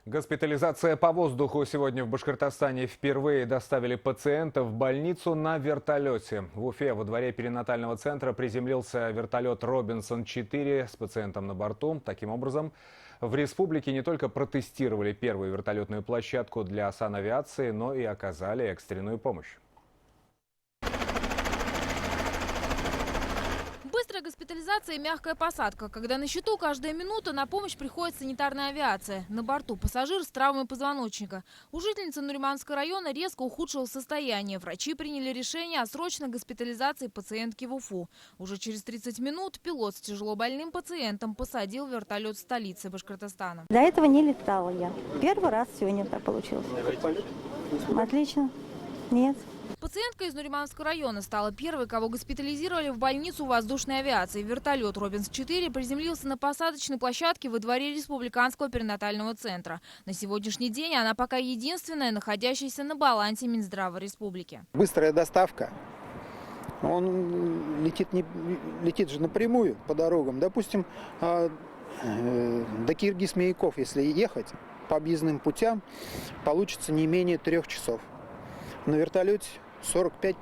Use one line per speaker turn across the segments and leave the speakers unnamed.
Госпитализация по воздуху. Сегодня в Башкортостане впервые доставили пациентов в больницу на вертолете. В Уфе во дворе перинатального центра приземлился вертолет «Робинсон-4» с пациентом на борту. Таким образом, в республике не только протестировали первую вертолетную площадку для санавиации, но и оказали экстренную помощь.
Быстрая госпитализация и мягкая посадка. Когда на счету каждая минута, на помощь приходит санитарная авиация. На борту пассажир с травмой позвоночника. У жительницы Нуриманского района резко ухудшилось состояние. Врачи приняли решение о срочной госпитализации пациентки в Уфу. Уже через 30 минут пилот с тяжело больным пациентом посадил вертолет в столице Башкортостана.
До этого не летала я. Первый раз сегодня так получилось. Отлично. Нет.
Пациентка из Нуриманского района стала первой, кого госпитализировали в больницу воздушной авиации. Вертолет «Робинсон-4» приземлился на посадочной площадке во дворе Республиканского перинатального центра. На сегодняшний день она пока единственная, находящаяся на балансе Минздрава республики.
Быстрая доставка. Он летит же напрямую по дорогам. Допустим, до Киргиз-Маяков, если ехать по объездным путям, получится не менее 3 часов. На вертолете 45-50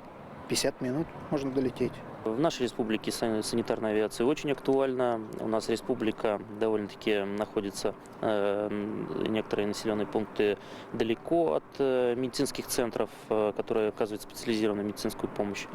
минут можно долететь.
В нашей республике санитарная авиация очень актуальна. У нас республика довольно-таки находится, некоторые населенные пункты далеко от медицинских центров, которые оказывают специализированную медицинскую помощь.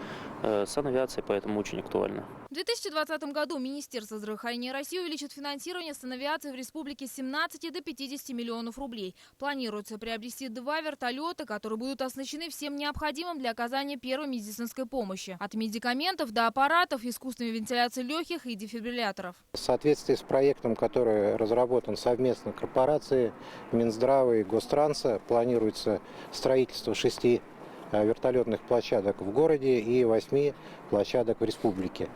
Санавиация поэтому очень актуальна.
В 2020 году Министерство здравоохранения России увеличит финансирование санавиации в республике с 17 до 50 миллионов рублей. Планируется приобрести 2 вертолета, которые будут оснащены всем необходимым для оказания первой медицинской помощи. От медикаментов до аппаратов, искусственной вентиляции легких и дефибрилляторов.
В соответствии с проектом, который разработан совместно корпорацией Минздрава и Гостранса, планируется строительство 6 вертолетных площадок в городе и 8 площадок в республике.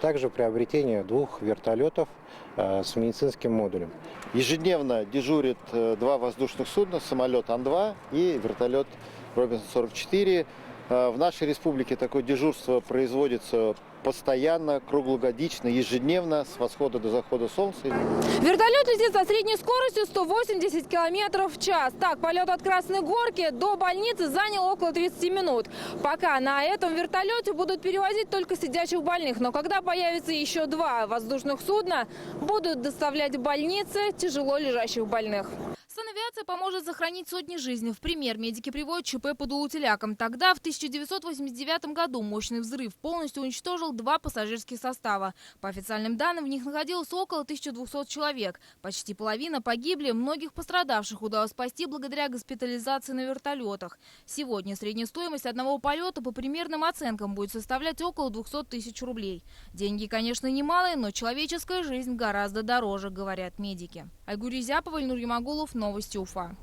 Также приобретение 2 вертолетов с медицинским модулем.
Ежедневно дежурит 2 воздушных судна, самолет Ан-2 и вертолет Робинсон-44. В нашей республике такое дежурство производится постоянно, круглогодично, ежедневно, с восхода до захода солнца.
Вертолет летит со средней скоростью 180 км в час. Так, полет от Красной Горки до больницы занял около 30 минут. Пока на этом вертолете будут перевозить только сидячих больных. Но когда появится еще 2 воздушных судна, будут доставлять в больницы тяжело лежащих больных. Санавиация поможет сохранить сотни жизней. В пример медики приводят ЧП под Улутиляком. Тогда, в 1989 году, мощный взрыв полностью уничтожил 2 пассажирских состава. По официальным данным, в них находилось около 1200 человек. Почти половина погибли, многих пострадавших удалось спасти благодаря госпитализации на вертолетах. Сегодня средняя стоимость одного полета по примерным оценкам будет составлять около 200 тысяч рублей. Деньги, конечно, немалые, но человеческая жизнь гораздо дороже, говорят медики. Айгуль Рязяпова, Ильнур Ямагулов, Новости Уфа.